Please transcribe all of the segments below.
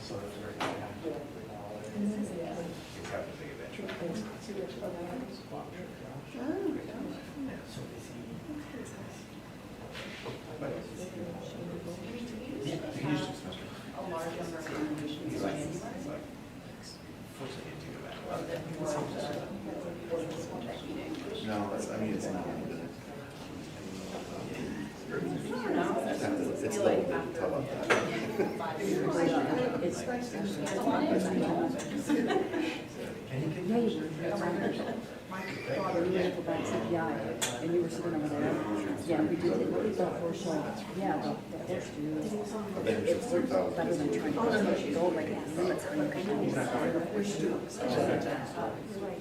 So it's very good. It's got a big adventure. Yeah, so busy. Yeah, he used to semester. A large number of contributions. He's like, forcing you to do that. No, that's, I mean, it's not. It's like, talk about that. And you were sitting over there. Yeah, we did the horse show. Yeah, the horse do. It worked better than trying to go like limits on your company.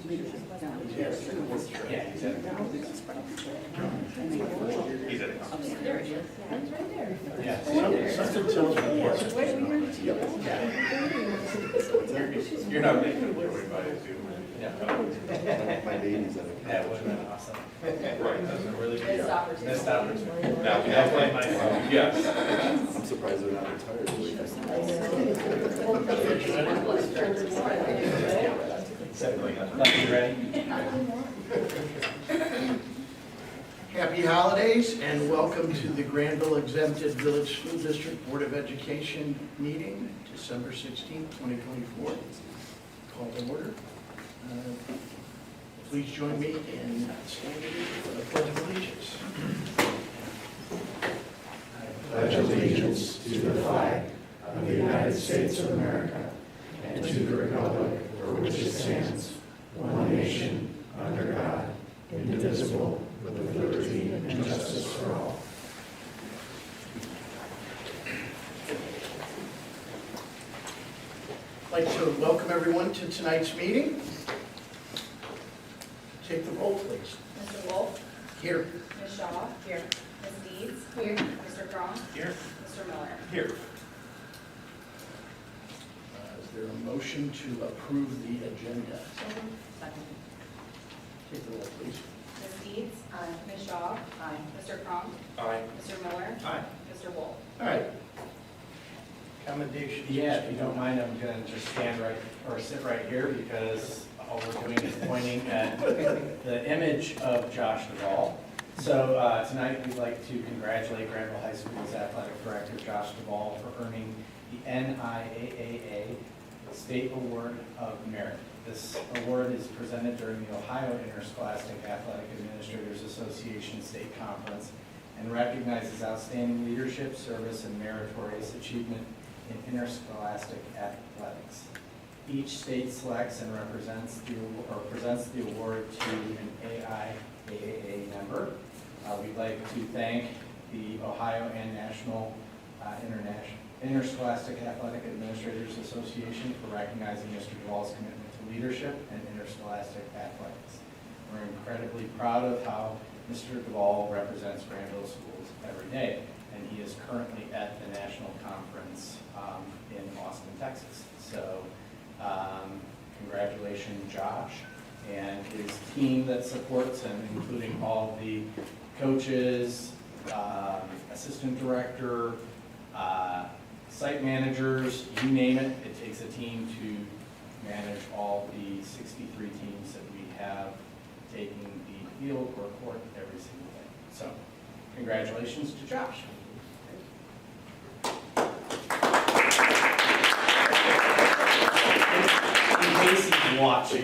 Leadership. Yeah, he's at He's at a conference. There it is. That's right there. Yeah. Something tells me yes. You're not making it everybody do. Yeah. My baby's at a That would have been awesome. Right, that's a really good Missed job. opportunity. Missed opportunity. Now, we have one myself. Yes. I'm surprised they're not retired. You ready? Happy holidays and welcome to the Granville Exempted Village School District Board of Education meeting, December 16th, 2024. Call to order. Please join me in standing for the Pledge of Allegiance. Pledge allegiance to the flag of the United States of America and to the republic for which it stands, one nation, under God, indivisible, with liberty and justice for all. I'd like to welcome everyone to tonight's meeting. Take the roll, please. Mr. Wolf? Here. Ms. Shaw? Here. Ms. Deeds? Here. Mr. Cron? Here. Mr. Miller? Here. Is there a motion to approve the agenda? Take the roll, please. Ms. Deeds? Aye. Ms. Shaw? Aye. Mr. Cron? Aye. Mr. Miller? Aye. Mr. Wolf? All right. Commendation. Yeah, if you don't mind, I'm going to just stand right, or sit right here, because all we're doing is pointing at the image of Josh Duvall. So tonight, we'd like to congratulate Granville High School's athletic director, Josh Duvall, for earning the NIAAA State Award of Merit. This award is presented during the Ohio Interscholastic Athletic Administrators Association State Conference and recognizes outstanding leadership, service, and meritorious achievement in interscholastic athletics. Each state selects and presents the award to an AIAA member. We'd like to thank the Ohio and National Interscholastic Athletic Administrators Association for recognizing Mr. Duvall's commitment to leadership and interscholastic athletics. We're incredibly proud of how Mr. Duvall represents Granville schools every day, and he is currently at the national conference in Austin, Texas. So congratulations, Josh, and his team that supports him, including all the coaches, assistant director, site managers, you name it. It takes a team to manage all the 63 teams that we have taking the field or court every single day. So congratulations to Josh. In case he's watching.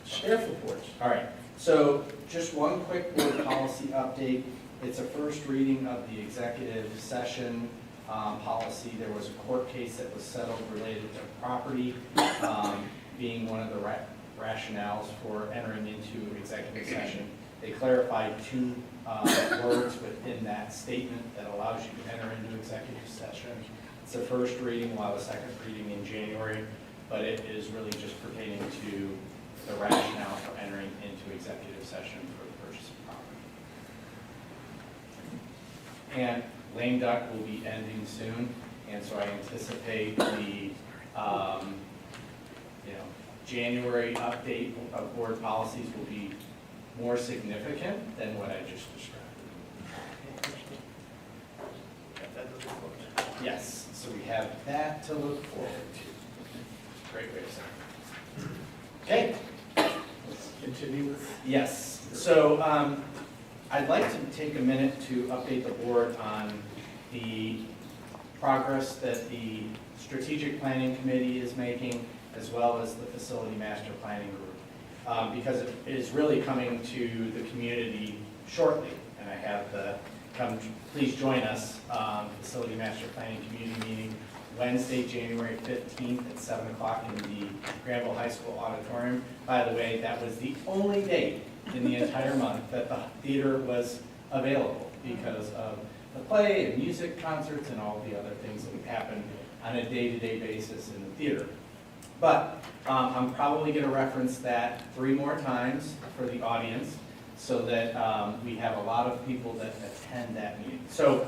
Staff reports. All right, so just one quick board policy update. It's a first reading of the executive session policy. There was a court case that was settled related to property being one of the rationales for entering into executive session. They clarified two words within that statement that allows you to enter into executive session. It's the first reading. We'll have a second reading in January, but it is really just pertaining to the rationale for entering into executive session for the purchase of property. And lame duck will be ending soon, and so I anticipate the January update of board policies will be more significant than what I just described. That doesn't work. have that to look forward to. Great way to start. Okay, Let's continue with. yes. So I'd like to take a minute to update the board on the progress that the Strategic Planning Committee is making, as well as the Facility Master Planning Group, because it is really coming to the community shortly. And I have the, please join us, Facility Master Planning Community Meeting, Wednesday, January 15th at 7 o'clock in the Granville High School Auditorium. By the way, that was the only date in the entire month that the theater was available because of the play and music concerts and all the other things that would happen on a day-to-day basis in the theater. But I'm probably going to reference that 3 more times for the audience so that we have a lot of people that attend that meeting. So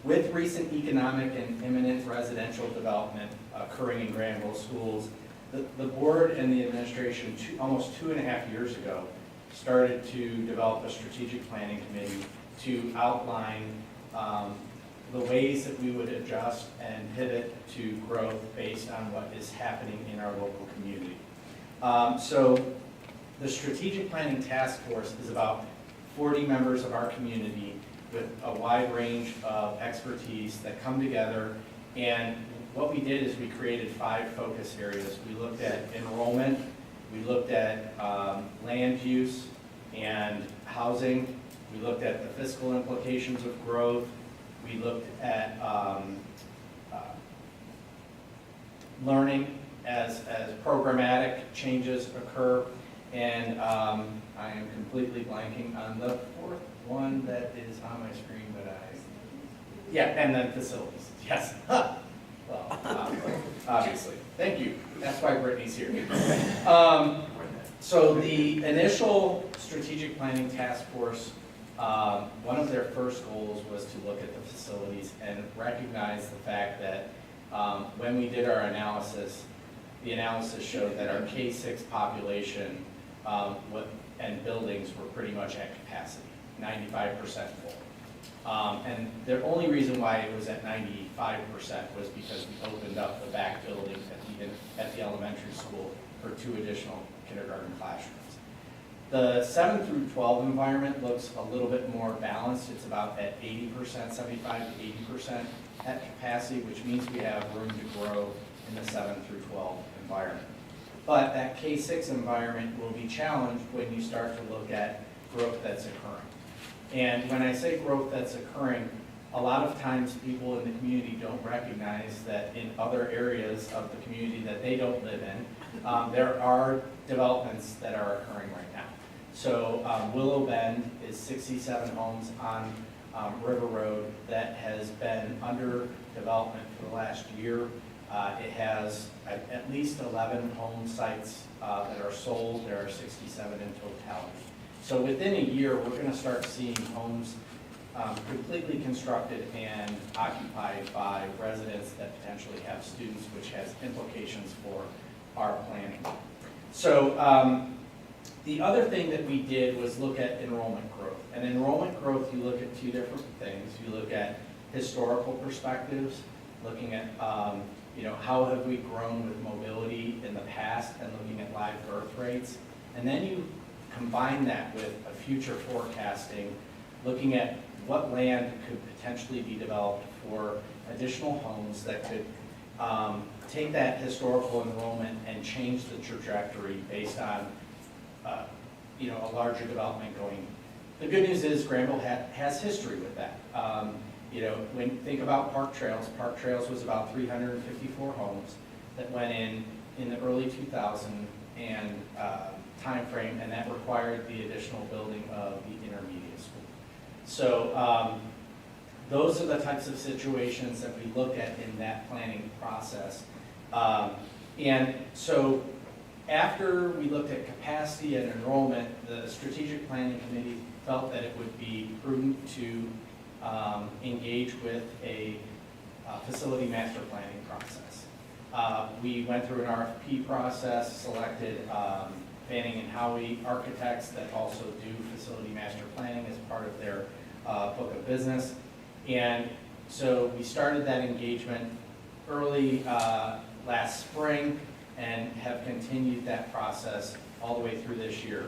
with recent economic and imminent residential development occurring in Granville schools, the board and the administration almost 2.5 years ago started to develop a strategic planning committee to outline the ways that we would adjust and pivot to growth based on what is happening in our local community. So the Strategic Planning Task Force is about 40 members of our community with a wide range of expertise that come together. And what we did is we created 5 focus areas. We looked at enrollment, we looked at land use and housing, we looked at the fiscal implications of growth, we looked at learning as programmatic changes occur, and I am completely blanking on the 4th one that is on my screen, but and then facilities, yes. Well, obviously, thank you, that's why Brittany's here. So the initial strategic planning task force, one of their first goals was to look at the facilities and recognize the fact that when we did our analysis, the analysis showed that our K-6 population and buildings were pretty much at capacity, 95% full. And the only reason why it was at 95% was because we opened up the back building at the elementary school for 2 additional kindergarten classrooms. The 7 through 12 environment looks a little bit more balanced. It's about at 80%, 75 to 80% at capacity, which means we have room to grow in the 7 through 12 environment. But that K-6 environment will be challenged when you start to look at growth that's occurring. And when I say growth that's occurring, a lot of times people in the community don't recognize that in other areas of the community that they don't live in, there are developments that are occurring right now. So Willow Bend is 67 homes on River Road that has been under development for the last year. It has at least 11 home sites that are sold. There are 67 in totality. So within a year, we're going to start seeing homes completely constructed and occupied by residents that potentially have students, which has implications for our planning. So the other thing that we did was look at enrollment growth. And enrollment growth, you look at 2 different things. You look at historical perspectives, looking at how have we grown with mobility in the past, and looking at live birth rates. And then you combine that with a future forecasting, looking at what land could potentially be developed for additional homes that could take that historical enrollment and change the trajectory based on a larger development going. The good news is Granville has history with that. When you think about Park Trails was about 354 homes that went in the early 2000s and time frame, and that required the additional building of the intermediate school. So those are the types of situations that we look at in that planning process. And so after we looked at capacity and enrollment, the Strategic Planning Committee felt that it would be prudent to engage with a facility master planning process. We went through an RFP process, selected Fanning and Howey architects that also do facility master planning as part of their book of business. And so we started that engagement early last spring and have continued that process all the way through this year.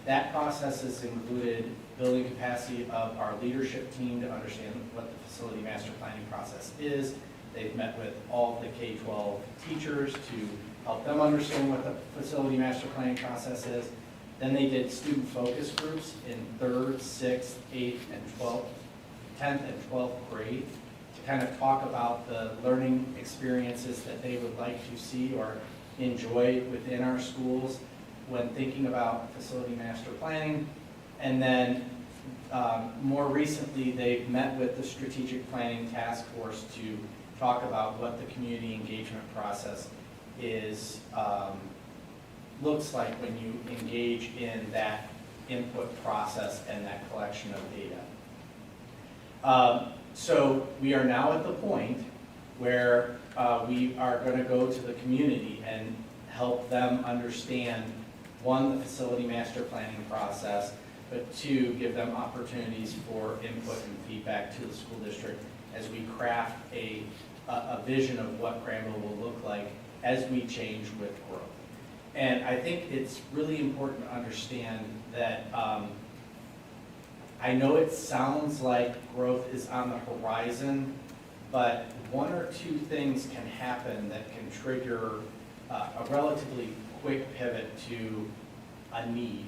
That process has included building capacity of our leadership team to understand what the facility master planning process is. They've met with all the K-12 teachers to help them understand what the facility master planning process is. Then they did student focus groups in 3rd, 6th, 8th, and 12th, 10th and 12th grade to kind of talk about the learning experiences that they would like to see or enjoy within our schools when thinking about facility master planning. And then more recently, they've met with the strategic planning task force to talk about what the community engagement process is, looks like when you engage in that input process and that collection of data. So we are now at the point where we are going to go to the community and help them understand, one, the facility master planning process, but two, give them opportunities for input and feedback to the school district as we craft a vision of what Granville will look like as we change with growth. And I think it's really important to understand that I know it sounds like growth is on the horizon, but one or two things can happen that can trigger a relatively quick pivot to a need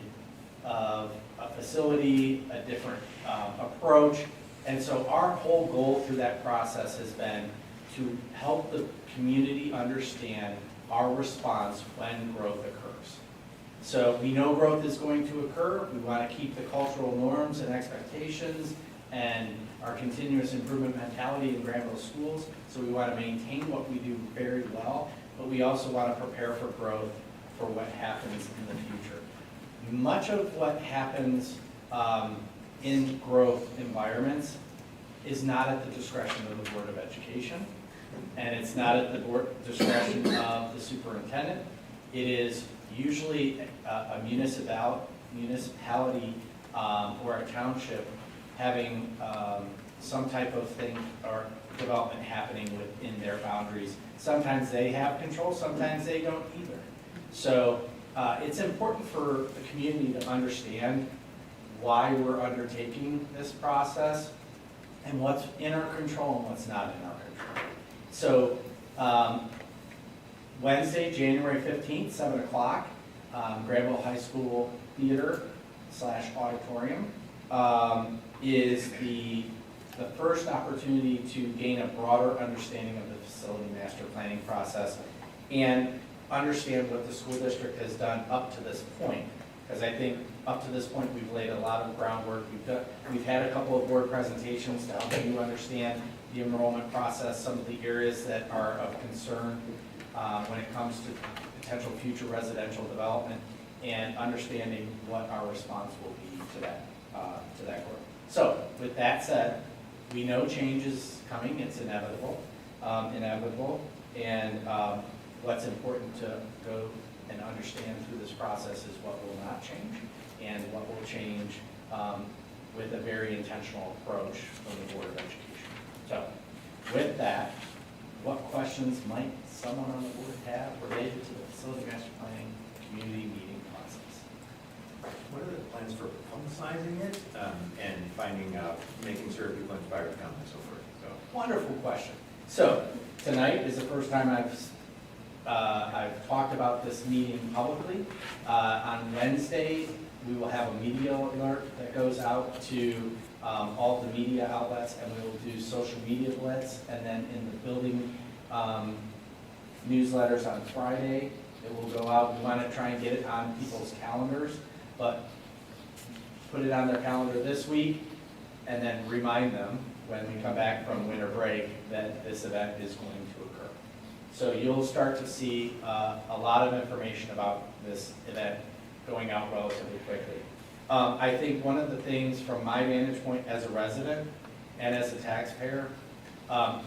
of a facility, a different approach. And so our whole goal through that process has been to help the community understand our response when growth occurs. So we know growth is going to occur. We want to keep the cultural norms and expectations and our continuous improvement mentality in Granville schools. So we want to maintain what we do very well, but we also want to prepare for growth for what happens in the future. Much of what happens in growth environments is not at the discretion of the Board of Education, and it's not at the discretion of the superintendent. It is usually a municipality or a township having some type of thing or development happening within their boundaries. Sometimes they have control, sometimes they don't either. So it's important for the community to understand why we're undertaking this process and what's in our control and what's not in our control. So Wednesday, January 15th, 7 o'clock, Granville High School Theater / Auditorium is the first opportunity to gain a broader understanding of the facility master planning process and understand what the school district has done up to this point. Because I think up to this point, we've laid a lot of groundwork. We've had a couple of board presentations to help you understand the enrollment process, some of the areas that are of concern when it comes to potential future residential development, and understanding what our response will be to that growth. So with that said, we know change is coming. It's inevitable, and what's important to go and understand through this process is what will not change and what will change with a very intentional approach from the Board of Education. So with that, what questions might someone on the board have related to the facility master planning community meeting process? What are the plans for publicizing it and finding out, making sure people are inspired to come and so forth? So. Wonderful question. So tonight is the first time I've talked about this meeting publicly. On Wednesday, we will have a media alert that goes out to all the media outlets, and we will do social media blitz, and then in the building newsletters on Friday, it will go out. We want to try and get it on people's calendars, but put it on their calendar this week, and then remind them when we come back from winter break that this event is going to occur. So you'll start to see a lot of information about this event going out relatively quickly. I think one of the things from my vantage point as a resident and as a taxpayer,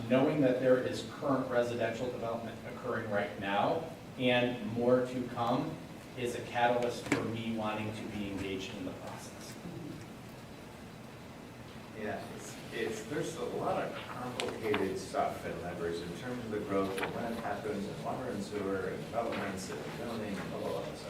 knowing that there is current residential development occurring right now and more to come is a catalyst for me wanting to be engaged in the process. Yeah, there's a lot of complicated stuff in leverage in terms of the growth and when it happens, and water and sewer, and developments, and zoning, and blah, blah, blah. So,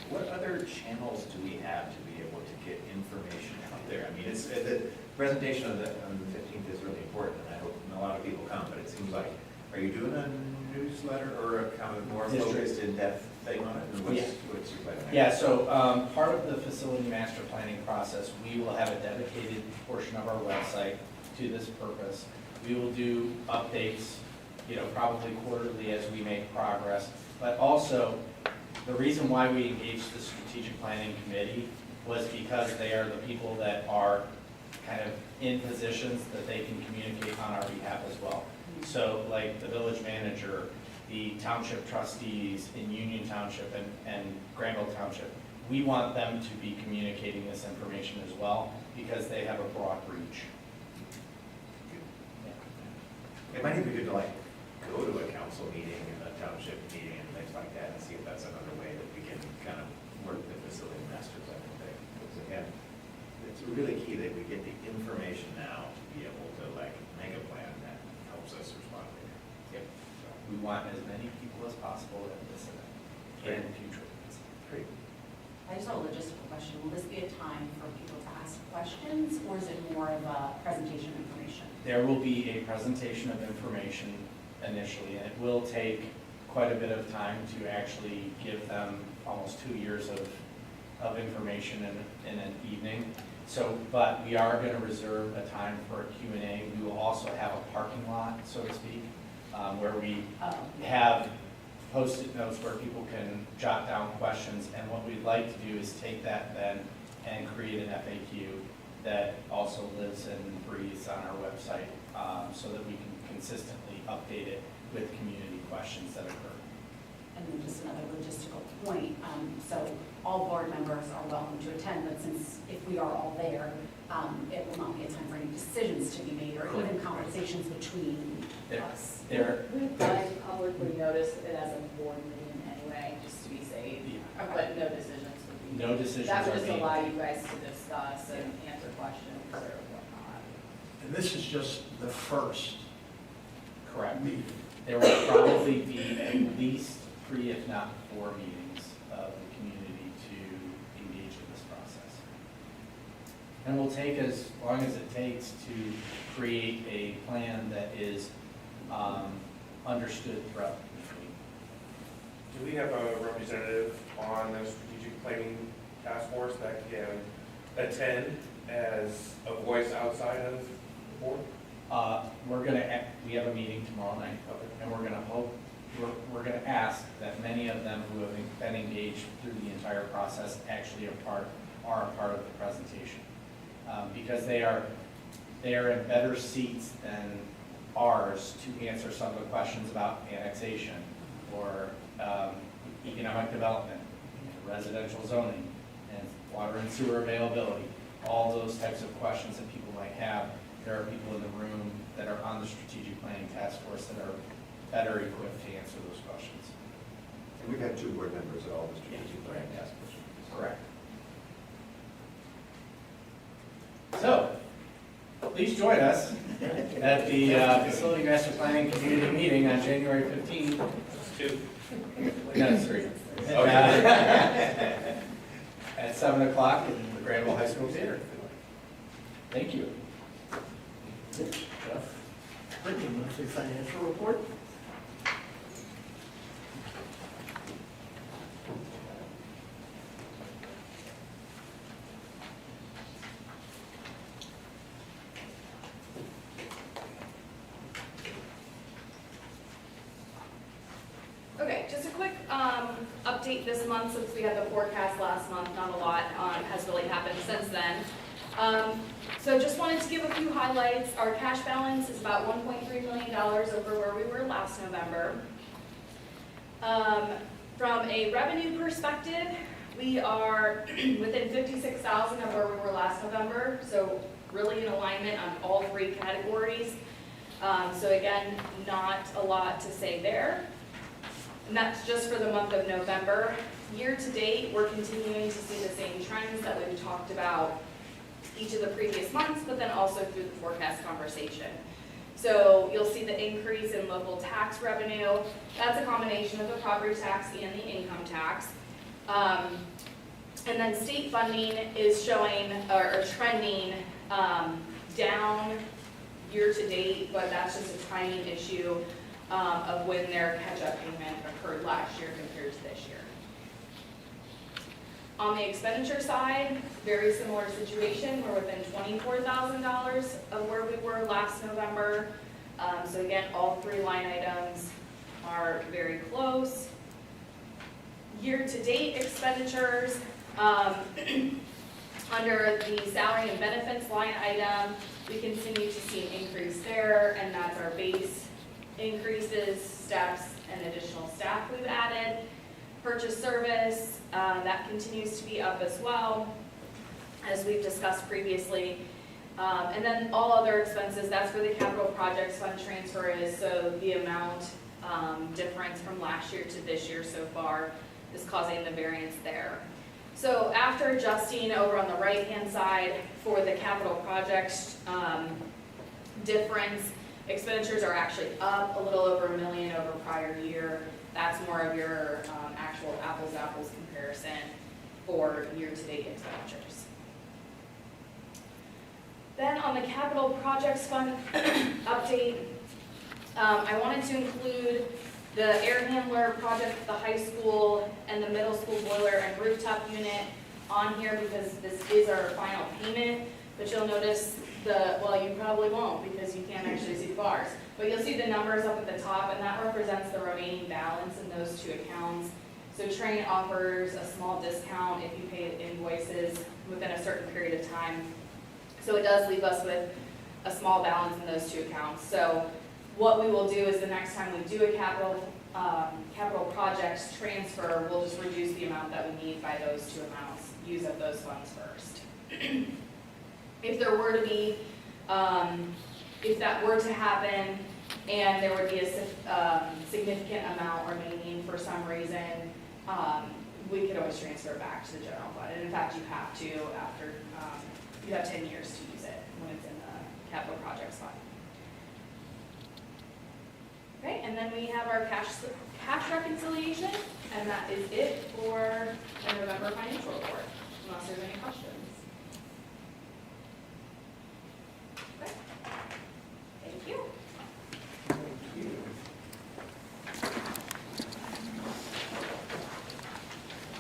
what other channels do we have to be able to get information out there? I mean, the presentation on the 15th is really important, and I hope a lot of people come, but it seems like, are you doing a newsletter or a kind of more focused, in-depth thing on it? And what's your plan? Yeah, so part of the facility master planning process, we will have a dedicated portion of our website to this purpose. We will do updates, probably quarterly as we make progress. But also, the reason why we engaged the strategic planning committee was because they are the people that are kind of in positions that they can communicate on our behalf as well. So like the village manager, the township trustees in Union Township and Granville Township, we want them to be communicating this information as well because they have a broad reach. It might even be good to go to a council meeting and a township meeting and things like that and see if that's another way that we can kind of work the facility master plan thing. Because again, it's really key that we get the information now to be able to make a plan that helps us respond later. Yep. So we want as many people as possible at this event and future events. Great. I just have a logistical question. Will this be a time for people to ask questions, or is it more of a presentation of information? There will be a presentation of information initially, and it will take quite a bit of time to actually give them almost 2 years of information in an evening. So, but we are going to reserve a time for a Q&A. We will also have a parking lot, so to speak, where we have Post-it notes where people can jot down questions. And what we'd like to do is take that then and create an FAQ that also lives and breathes on our website so that we can consistently update it with community questions that occur. And then just another logistical point, so all board members are welcome to attend, but since if we are all there, it will not be a time for any decisions to be made or even conversations between us. We probably publicly notice it as a board meeting anyway, just to be safe, Yeah. but no decisions would be. No decisions That are would just being allow you guys to discuss and answer questions or whatnot. And this is just the first correct. meeting. There will probably be at least 3, if not 4 meetings of the community to engage in this process. And we'll take as long as it takes to create a plan that is understood throughout the community. Do we have a representative on the strategic planning task force that can attend as a voice outside of the board? We have a meeting tomorrow night, and we're gonna ask that many of them who have been engaged through the entire process actually are a part of the presentation. Because they are in better seats than ours to answer some of the questions about annexation or economic development, residential zoning, and water and sewer availability, all those types of questions that people might have. There are people in the room that are on the strategic planning task force that are better equipped to answer those questions. And we've had 2 board members at all the strategic planning task force. Correct. So, please join us at the Facility Master Planning Community Meeting on January 15th. 2. No, it's 3. At 7 o'clock in the Granville High School Theater. Thank you. Jeff, bring the monthly financial report. Okay, just a quick update this month since we had the forecast last month. Not a lot has really happened since then. So just wanted to give a few highlights. Our cash balance is about $1.3 million over where we were last November. From a revenue perspective, we are within $56,000 of where we were last November, so really in alignment on all 3 categories. So again, not a lot to say there. And that's just for the month of November. Year to date, we're continuing to see the same trends that we've talked about each of the previous months, but then also through the forecast conversation. So you'll see the increase in local tax revenue. That's a combination of the property tax and the income tax. And then state funding is showing, or trending down year to date, but that's just a timing issue of when their catch-up payment occurred last year compared to this year. On the expenditure side, very similar situation. We're within $24,000 of where we were last November. So again, all three line items are very close. Year-to-date expenditures, under the salary and benefits line item, we continue to see an increase there, and that's our base increases, steps, and additional staff we've added. Purchase service, that continues to be up as well, as we've discussed previously. And then all other expenses, that's where the capital projects fund transfer is, so the amount difference from last year to this year so far is causing the variance there. So after adjusting over on the right-hand side for the capital projects difference, expenditures are actually up a little over $1 million over prior year. That's more of your actual apples-to-apples comparison for year-to-date expenditures. Then on the capital projects fund update, I wanted to include the air handler project at the high school and the middle school boiler and rooftop unit on here because this is our final payment, but you'll notice well, you probably won't because you can't actually see the bars, but you'll see the numbers up at the top, and that represents the remaining balance in those two accounts. So Train offers a small discount if you pay invoices within a certain period of time. So it does leave us with a small balance in those two accounts. So what we will do is the next time we do a capital projects transfer, we'll just reduce the amount that we need by those two amounts, use up those funds first. If there were to be, if that were to happen and there would be a significant amount remaining for some reason, we could always transfer it back to the general fund. And in fact, you have to after, you have 10 years to use it when it's in the capital projects fund. Okay, and then we have our cash reconciliation, and that is it for the November financial report, unless there's any questions. Okay. Thank you.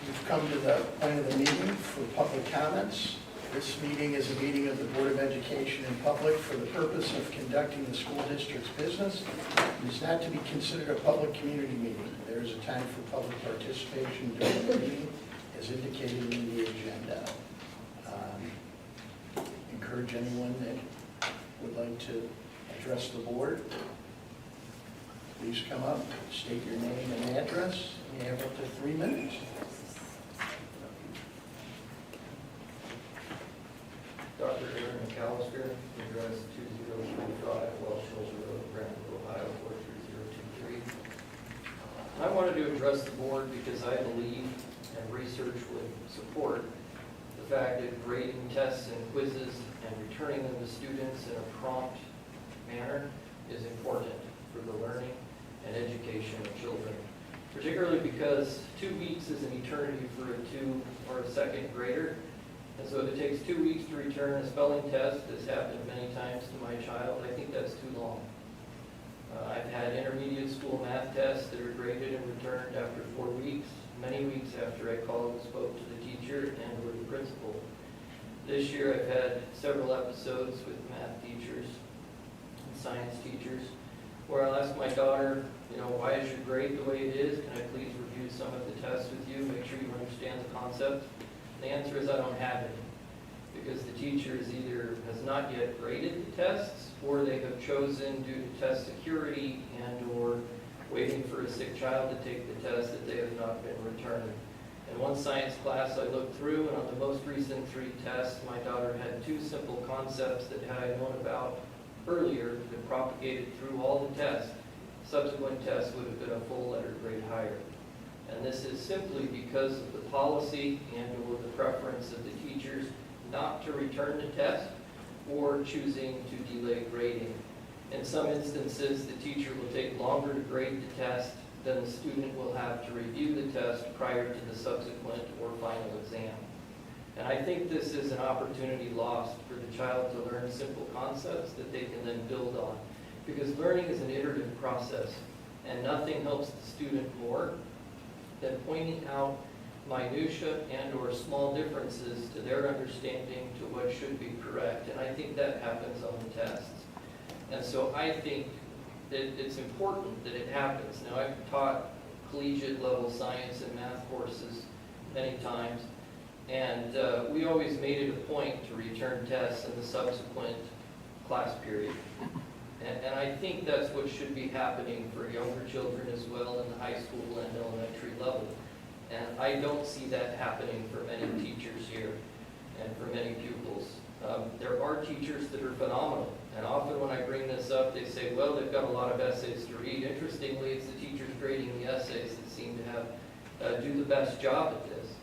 We've come to the point of the meeting for public comments. This meeting is a meeting of the Board of Education in public for the purpose of conducting the school district's business. It is not to be considered a public community meeting. There is a time for public participation during the meeting as indicated in the agenda. Encourage anyone that would like to address the board. Please come up, state your name and address. You have up to 3 minutes. Dr. Aaron McAllister, address 2035 Welsh Hills Road, Granville, Ohio 43023. I wanted to address the board because I believe, and research would support, the fact that grading tests and quizzes and returning them to students in a prompt manner is important for the learning and education of children, particularly because 2 weeks is an eternity for a 2 or a second grader. And so if it takes 2 weeks to return a spelling test, as happened many times to my child, I think that's too long. I've had intermediate school math tests that are graded and returned after 4 weeks, many weeks after I called and spoke to the teacher and or the principal. This year I've had several episodes with math teachers and science teachers where I'll ask my daughter, why is your grade the way it is? Can I please review some of the tests with you, make sure you understand the concept? The answer is I don't have any, because the teacher has not yet graded the tests, or they have chosen due to test security and or waiting for a sick child to take the test that they have not been returned. In one science class I looked through, and on the most recent 3 tests, my daughter had 2 simple concepts that had I known about earlier that propagated through all the tests. Subsequent tests would have been a full letter grade higher. And this is simply because of the policy and or the preference of the teachers not to return the test or choosing to delay grading. In some instances, the teacher will take longer to grade the test than the student will have to review the test prior to the subsequent or final exam. And I think this is an opportunity lost for the child to learn simple concepts that they can then build on. Because learning is an iterative process, and nothing helps the student more than pointing out minutia and/or small differences to their understanding to what should be correct. And I think that happens on the tests. And so I think that it's important that it happens. Now, I've taught collegiate level science and math courses many times, and we always made it a point to return tests in the subsequent class period. And I think that's what should be happening for younger children as well in the high school and elementary level. And I don't see that happening for many teachers here and for many pupils. There are teachers that are phenomenal, and often when I bring this up, they say, well, they've got a lot of essays to read. Interestingly, it's the teachers grading the essays that seem to have do the best job at this.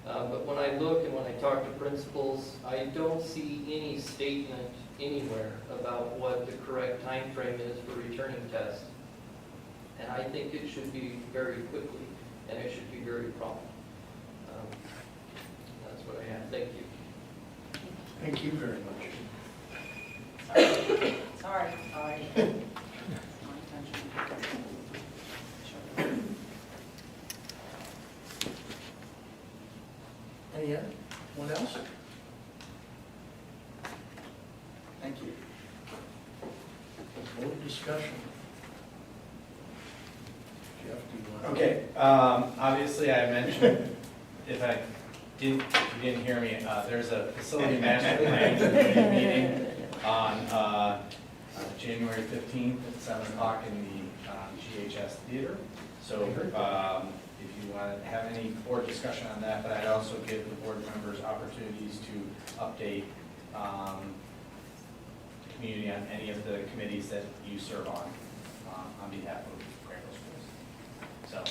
But when I look and when I talk to principals, I don't see any statement anywhere about what the correct time frame is for returning tests. And I think it should be very quickly, and it should be very prompt. That's what I have. Thank you. Thank you very much. Sorry. Anyone else? Thank you. Board discussion. Jeff, do you want to? Okay, obviously I mentioned, if you didn't hear me, there's a facility master plan committee meeting on January 15th at 7 o'clock in the GHS Theater. So if you want to have any board discussion on that, but I'd also give the board members opportunities to update the community on any of the committees that you serve on behalf of Granville Schools. So.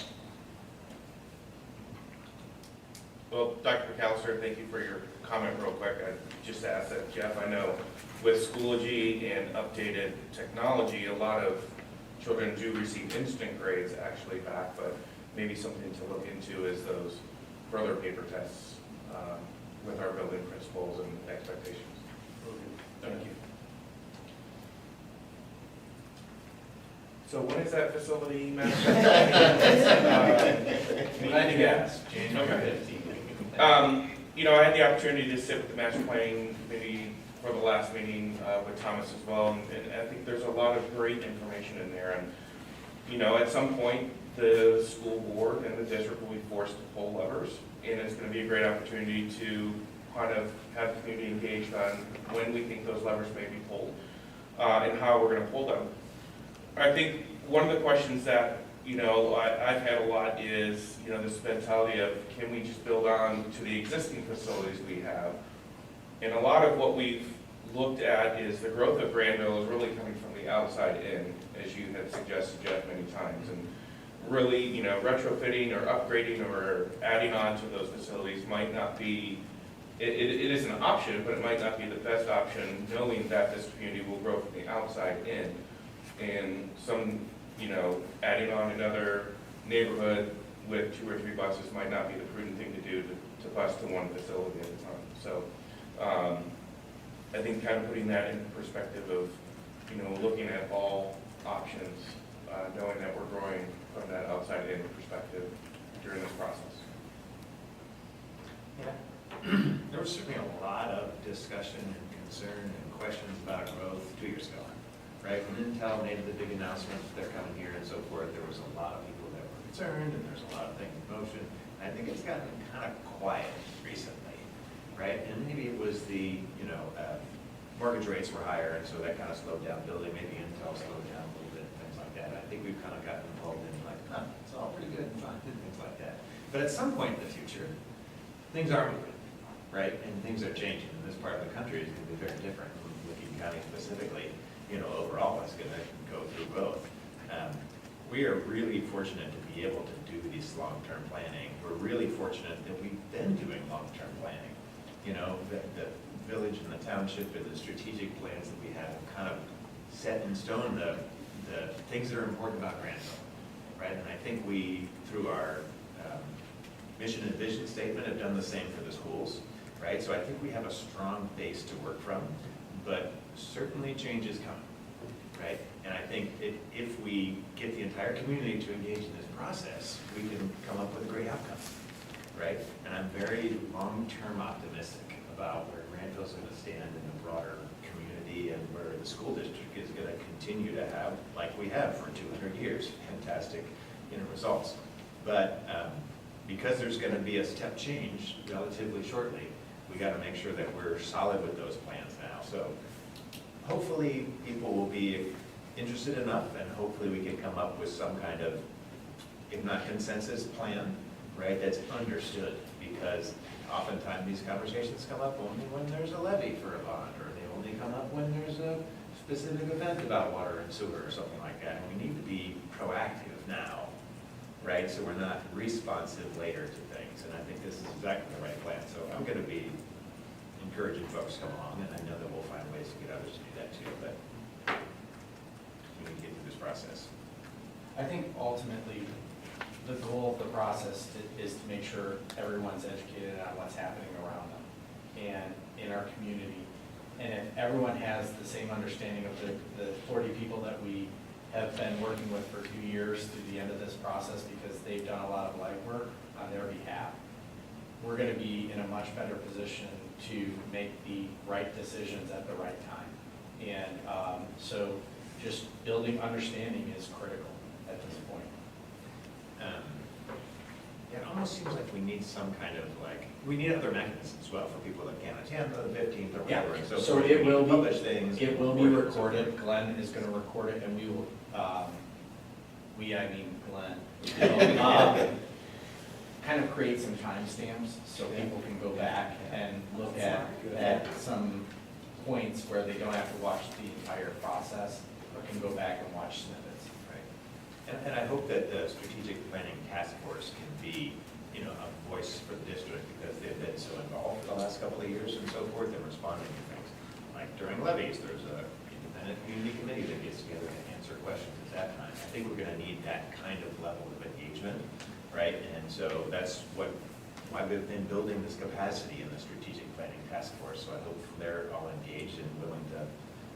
Well, Dr. McAllister, thank you for your comment real quick. I just asked that, Jeff, I know with Schoology and updated technology, a lot of children do receive instant grades actually back, but maybe something to look into is those further paper tests with our building principles and expectations. Thank you. So when is that facility master? Glad you asked, January 15th. You know, I had the opportunity to sit with the master planning committee for the last meeting with Thomas as well, and I think there's a lot of great information in there. And, you know, at some point, the school board and the district will be forced to pull levers, and it's going to be a great opportunity to kind of have the community engaged on when we think those levers may be pulled and how we're going to pull them. I think one of the questions that, you know, I've had a lot is, you know, this mentality of can we just build on to the existing facilities we have? And a lot of what we've looked at is the growth of Granville is really coming from the outside in, as you had suggested, Jeff, many times. And really, you know, retrofitting or upgrading or adding on to those facilities might not be, it is an option, but it might not be the best option, knowing that this community will grow from the outside in. And some, you know, adding on another neighborhood with 2 or 3 buses might not be the prudent thing to do to bus to one facility at a time. So I think kind of putting that in perspective of, you know, looking at all options, knowing that we're growing from that outside in perspective during this process. Yeah. There was certainly a lot of discussion and concern and questions about growth 2 years ago. Right, when Intel made the big announcement that they're coming here and so forth, there was a lot of people that were concerned, and there's a lot of things in motion. I think it's gotten kind of quiet recently, right? And maybe it was the, you know, mortgage rates were higher, and so that kind of slowed down building. Maybe Intel slowed down a little bit, things like that. I think we've kind of gotten involved in like, oh, it's all pretty good and fine, and things like that. But at some point in the future, things are moving, right? And things are changing. And this part of the country is going to be very different from Licking County specifically. You know, overall, it's going to go through both. We are really fortunate to be able to do these long-term planning. We're really fortunate that we've been doing long-term planning. you know, the village and the township and the strategic plans that we have kind of set in stone the things that are important about Granville, right? And I think we, through our mission and vision statement, have done the same for the schools, right? So I think we have a strong base to work from, but certainly change is coming, right? And I think if we get the entire community to engage in this process, we can come up with a great outcome, right? And I'm very long-term optimistic about where Granville's going to stand in the broader community and where the school district is going to continue to have, like we have for 200 years, fantastic, you know, results. But because there's going to be a step change relatively shortly, we got to make sure that we're solid with those plans now. So hopefully people will be interested enough, and hopefully we can come up with some kind of, if not consensus plan, right, that's understood, because oftentimes these conversations come up only when there's a levy for a bond, or they only come up when there's a specific event about water and sewer or something like that. And we need to be proactive now, right, so we're not responsive later to things. And I think this is exactly the right plan. So I'm going to be encouraging folks to come along, and I know that we'll find ways to get others to do that too, but we need to get through this process. I think ultimately, the goal of the process is to make sure everyone's educated on what's happening around them and in our community. And if everyone has the same understanding of the 40 people that we have been working with for 2 years through the end of this process, because they've done a lot of legwork on their behalf, we're going to be in a much better position to make the right decisions at the right time. And so just building understanding is critical at this point. Yeah, it almost seems like we need some kind of we need other mechanisms as well for people that can't attend on the 15th or whatever. And so So it will be, publish things. it will be recorded. Glenn is going to record it, and we will, I mean Glenn, will, kind of create some timestamps so people can go back and look at some points where they don't have to watch the entire process, but can go back and watch snippets. And I hope that the strategic planning task force can be, you know, a voice for the district, because they've been so involved for the last couple of years and so forth in responding to things. Like during levies, there's a independent community committee that gets together to answer questions at that time. I think we're going to need that kind of level of engagement, right? And so that's why we've been building this capacity in the strategic planning task force. So I hope they're all engaged and willing to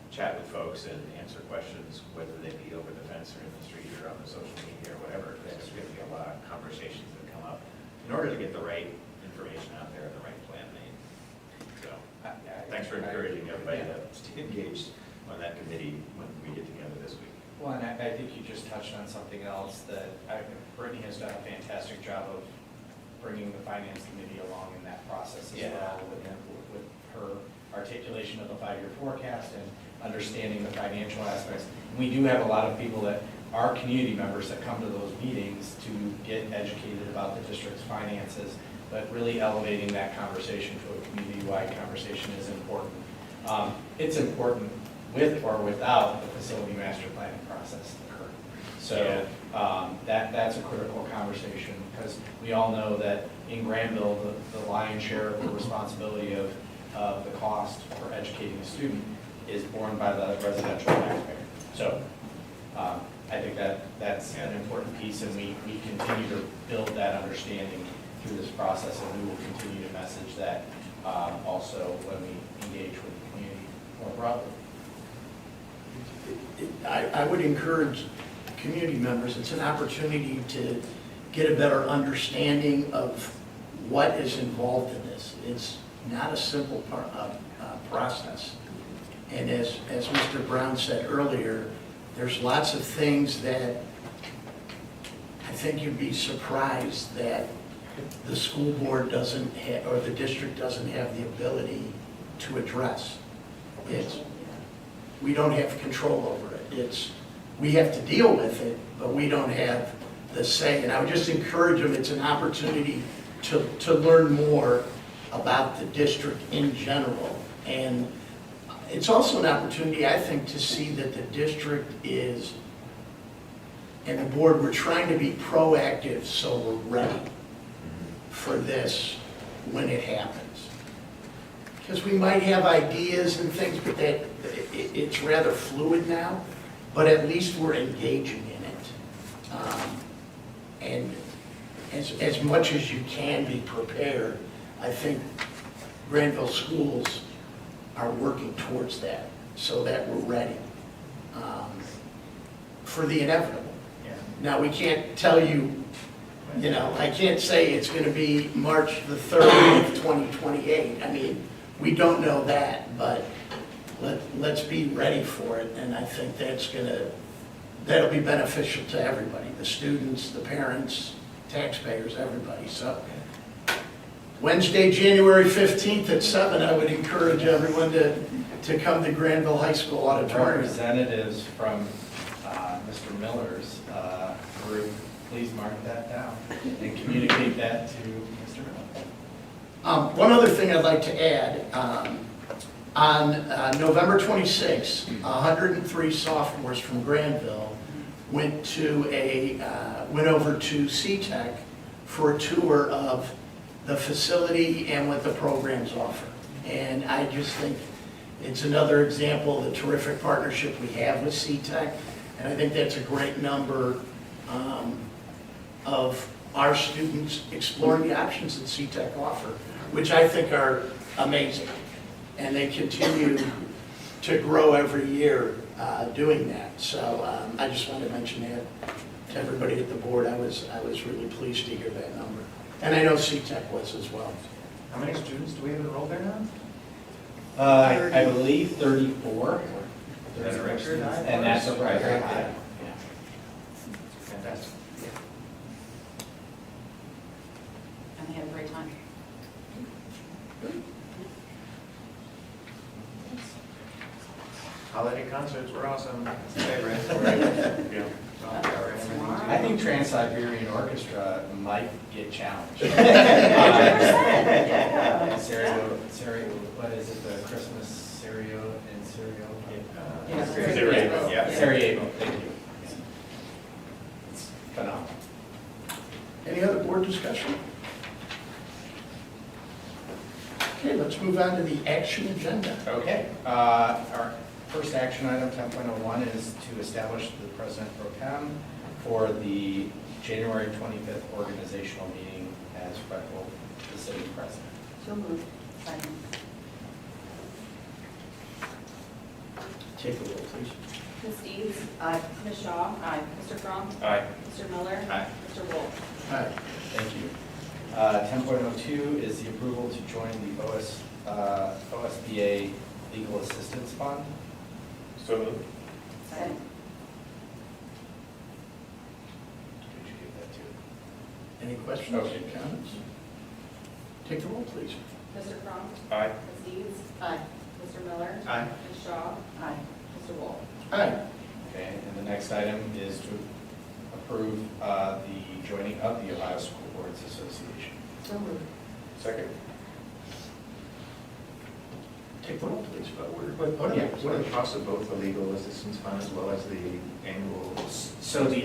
chat with folks and answer questions, whether they be over the fence or in the street or on the social media or whatever. There's going to be a lot of conversations that come up in order to get the right information out there and the right plan made. So thanks for encouraging everybody to stay engaged on that committee when we get together this week. Well, and I think you just touched on something else that Brittany has done a fantastic job of bringing the finance committee along in that process as well, with her articulation of the 5-year forecast and understanding the financial aspects. We do have a lot of people that are community members that come to those meetings to get educated about the district's finances, but really elevating that conversation to a community-wide conversation is important. It's important with or without the facility master planning process occurring. So that's a critical conversation, because we all know that in Granville, the lion's share of the responsibility of the cost for educating a student is borne by the residential taxpayer. So I think that's an important piece, and we continue to build that understanding through this process, and we will continue to message that also when we engage with the community more broadly. I would encourage community members, it's an opportunity to get a better understanding of what is involved in this. It's not a simple process. And as Mr. Brown said earlier, there's lots of things that I think you'd be surprised that the school board doesn't have, or the district doesn't have the ability to address. We don't have control over it. We have to deal with it, but we don't have the say. And I would just encourage them, it's an opportunity to learn more about the district in general. And it's also an opportunity, I think, to see that the district is, and the board, we're trying to be proactive so we're ready for this when it happens. because we might have ideas and things, but that, it's rather fluid now, but at least we're engaging in it. And as much as you can be prepared, I think Granville schools are working towards that, so that we're ready for the inevitable. Now, we can't tell you, I can't say it's going to be March the 3rd of 2028. I mean, we don't know that, but let's be ready for it, and I think that'll be beneficial to everybody, the students, the parents, taxpayers, everybody. So Wednesday, January 15th at 7, I would encourage everyone to come to Granville High School auditorium. Representatives from Mr. Miller's group, please mark that down and communicate that to Mr. Miller. One other thing I'd like to add, on November 26th, 103 sophomores from Granville went over to CTEC for a tour of the facility and what the programs offer. And I just think it's another example of the terrific partnership we have with CTEC, and I think that's a great number of our students exploring the options that CTEC offer, which I think are amazing. And they continue to grow every year doing that. So I just wanted to mention that to everybody at the board. I was really pleased to hear that number. And I know CTEC was as well. How many students do we have enrolled there now? I believe 34. That's a record high? And that's a record Very high. good. Fantastic. And they had a great time. Holiday concerts were awesome. It's my favorite. Yeah. I think Trans-Siberian Orchestra might get challenged. Serio, what is it, the Christmas Serio and Serio? Sarajevo, yeah. Sarajevo, thank you. It's phenomenal. Any other board discussion? Okay, let's move on to the action agenda. Okay, our first action item, 10.01, is to establish the President Pro Tem for the January 25th organizational meeting as Freckle, the city president. So moved. Second. Take a roll, please. Ms. Deeds? Aye. Ms. Shaw? Aye. Mr. Crum? Aye. Mr. Miller? Aye. Mr. Wolf? All right. Thank you. 10.02 is the approval to join the OSBA Legal Assistance Fund. So moved. Second. Did you give that to? Any questions or comments? Take the roll, please. Mr. Crum? Aye. Ms. Deeds? Aye. Mr. Miller? Aye. Ms. Shaw? Aye. Mr. Wolf? Aye. Okay, and the next item is to approve the joining of the Ohio School Boards Association. So moved. Second. Take the roll, please. What are the costs of both the legal assistance fund as well as the annual? So the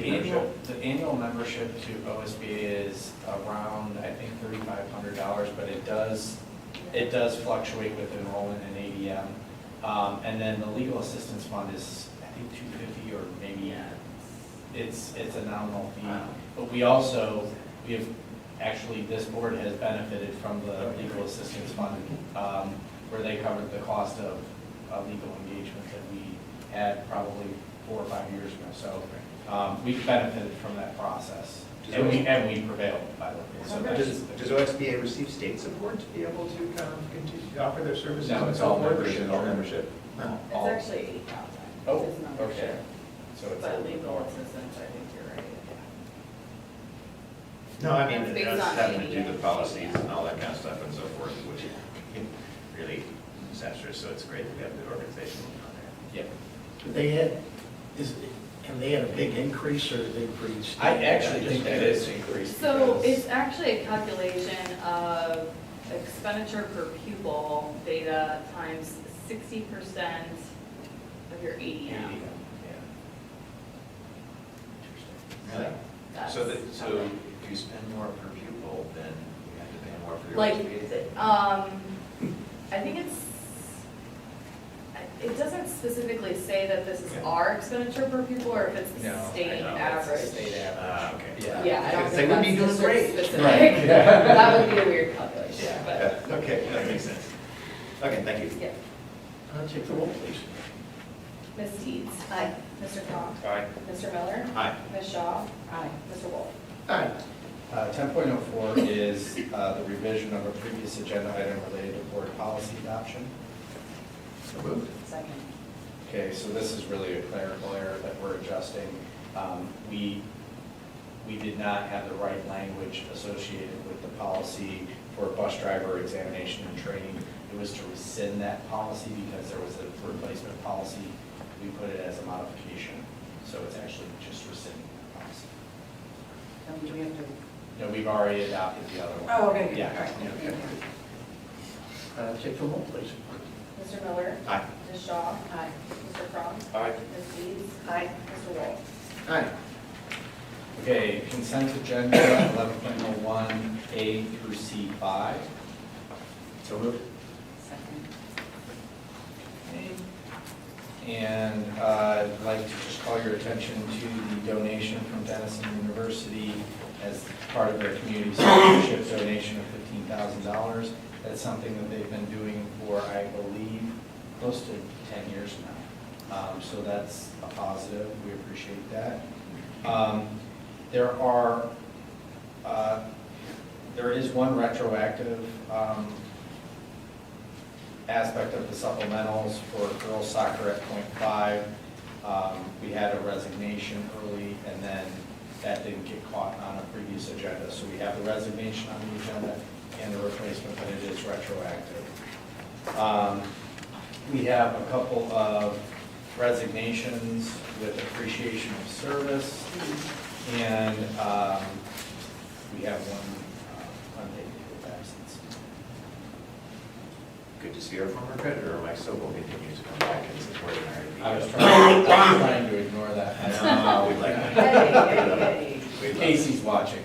annual membership to OSBA is around, I think, $3,500, but it does fluctuate with enrollment in ADM. And then the legal assistance fund is, I think, $250 or maybe, it's a nominal fee. But we have, actually, this board has benefited from the legal assistance fund, where they covered the cost of legal engagement that we had probably 4 or 5 years ago. So we've benefited from that process. And we prevailed, by the way. So Does OSBA receive state support to be able to kind of continue to offer their services? No, and it's so all forth, or is membership. it all membership? all- It's actually 8,000. Oh, It's membership. okay. So it's a But little bit legal more. assistance, I think you're right. No, I mean, It's it based does on having to do ADA. the policies and all that kind of stuff and so forth, which really disastrous, so it's great that we have a good organization on there. Yeah. Have they had a big increase or they pretty steady? I actually think that is increased. So because- it's actually a calculation of expenditure per pupil data times 60% of your ADM. Yeah. Really? That's So how they- if you spend more per pupil, then you have to pay more for your Like, OSBA? I think it's specifically say that this is our expenditure per pupil, or if it's the No, state I know, average? State average. Okay. Yeah. Yeah, I don't They think would that's be doing district great. specific. Right, yeah. That would be a weird calculation, Yeah, but, okay, that makes sense. Okay, thank you. yeah. Take the roll, please. Ms. Deeds? Aye. Mr. Cross? Aye. Mr. Miller? Aye. Ms. Shaw? Aye. Mr. Wolf? Aye. 10.04 is the revision of a previous agenda item related to board policy adoption. So moved. Second. Okay, so this is really a clerical error that we're adjusting. We did not have the right language associated with the policy for bus driver examination and training. It was to rescind that policy because there was a replacement policy. We put it as a modification, so it's actually just rescinding the policy. Do we have to? No, we've already adopted the other one. Oh, okay. Yeah. All right. Okay. Take the roll, please. Mr. Miller? Aye. Ms. Shaw? Aye. Mr. Cross? Aye. Ms. Deeds? Aye. Mr. Wolf? Aye. Okay, consent agenda 11.01 A through C5. So moved. Second. And I'd like to just call your attention to the donation from Denison University as part of their community stewardship donation of $15,000. That's something that they've been doing for, I believe, close to 10 years now. So that's a positive. We appreciate that. There is one retroactive aspect of the supplementals for girls soccer at .5. We had a resignation early, and then that didn't get caught on a previous agenda. So we have the resignation on the agenda and the replacement, but it is retroactive. We have a couple of resignations with appreciation of service, and we have one unpaid leave of absence. Good to see our former creditor, Mike Sobel, continue to come back and support our. I was trying to ignore that. No, we'd like Hey, We'd love Casey's watching.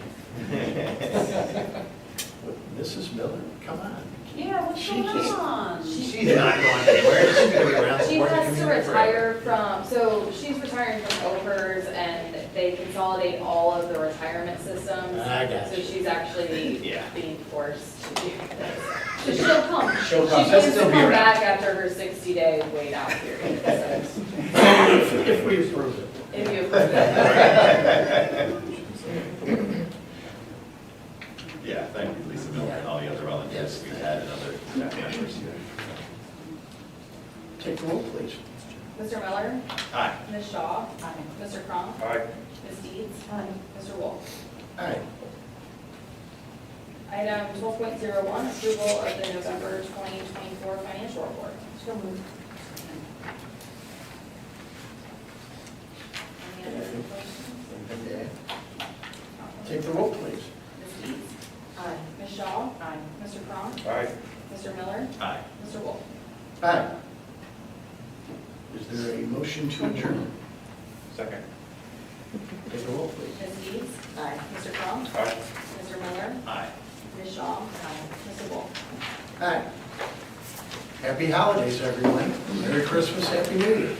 Mrs. Miller, come on. Yeah, what's She going just- on? She's not going anywhere, she's gonna be around She supporting the has to community forever. retire from, so she's retiring from OPERS, and they consolidate all of the retirement systems. I got So you. she's actually Yeah. being forced to do this. So she'll come. She'll come. She She'll plans still to be come around. back after her 60-day wait out period, so If we approve it. if you approve it. Yeah, thank you, Lisa Miller, and all the other volunteers we've had and other staff members. Take the roll, please. Mr. Miller? Aye. Ms. Shaw? Aye. Mr. Crum? Aye. Ms. Deeds? Aye. Mr. Wolf? Aye. Item 12.01, approval of the November 2024 financial report. So moved. Any other questions? Take the roll, please. Ms. Deeds? Aye. Ms. Shaw? Aye. Mr. Crum? Aye. Mr. Miller? Aye. Mr. Wolf? Aye. Is there a motion to adjourn? Second. Take the roll, please. Ms. Deeds? Aye. Mr. Crum? Aye. Mr. Miller? Aye. Ms. Shaw? Mr. Wolf? Aye. Happy holidays, everyone. Merry Christmas, Happy New Year.